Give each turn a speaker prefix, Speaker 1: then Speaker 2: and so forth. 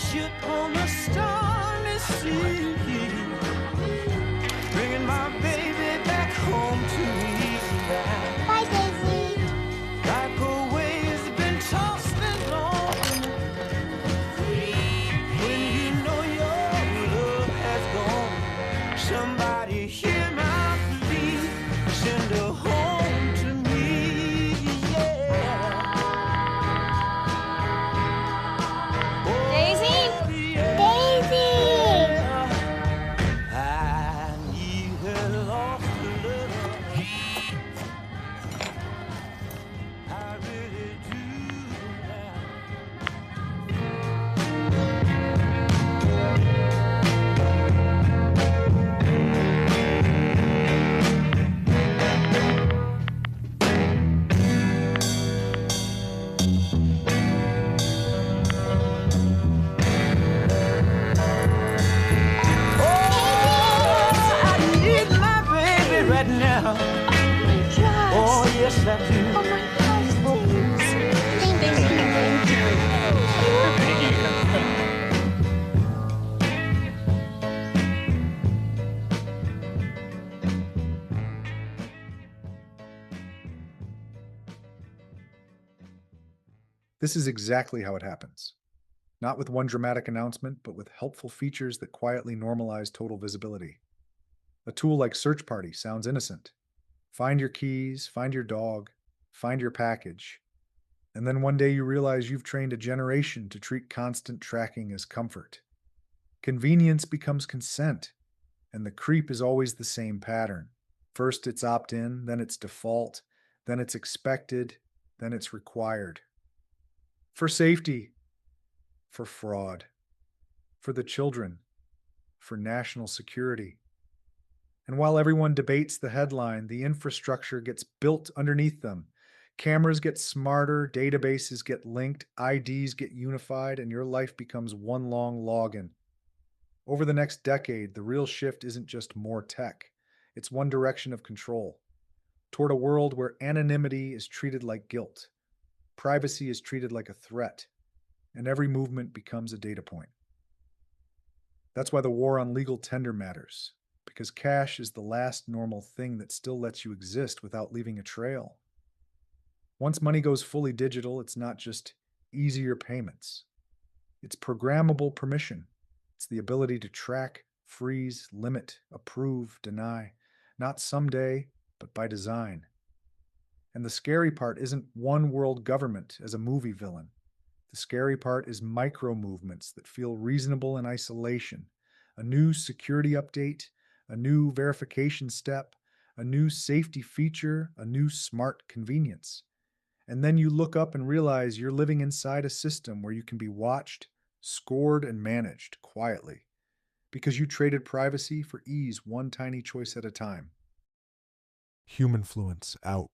Speaker 1: ship on the stormy sea, bringing my baby back home to me.
Speaker 2: Bye, Daisy.
Speaker 1: Like a wave's been tossed and on. When you know your love has gone, somebody hear my plea, send her home to me, yeah. Oh,
Speaker 2: Daisy?
Speaker 1: yeah.
Speaker 2: Daisy!
Speaker 1: I need her lost love. I really do now. Oh, I need my baby right now. Oh, yes, I do.
Speaker 2: Oh my gosh, thank you.
Speaker 3: This is exactly how it happens. Not with one dramatic announcement, but with helpful features that quietly normalize total visibility. A tool like Search Party sounds innocent. Find your keys, find your dog, find your package. And then one day you realize you've trained a generation to treat constant tracking as comfort. Convenience becomes consent, and the creep is always the same pattern. First it's opt-in, then it's default, then it's expected, then it's required. For safety, for fraud, for the children, for national security. And while everyone debates the headline, the infrastructure gets built underneath them. Cameras get smarter, databases get linked, IDs get unified, and your life becomes one long login. Over the next decade, the real shift isn't just more tech. It's one direction of control, toward a world where anonymity is treated like guilt, privacy is treated like a threat, and every movement becomes a data point. That's why the war on legal tender matters, because cash is the last normal thing that still lets you exist without leaving a trail. Once money goes fully digital, it's not just easier payments. It's programmable permission. It's the ability to track, freeze, limit, approve, deny, not someday, but by design. And the scary part isn't one world government as a movie villain. The scary part is micro movements that feel reasonable in isolation. A new security update, a new verification step, a new safety feature, a new smart convenience. And then you look up and realize you're living inside a system where you can be watched, scored, and managed quietly because you traded privacy for ease one tiny choice at a time. Humanfluence out.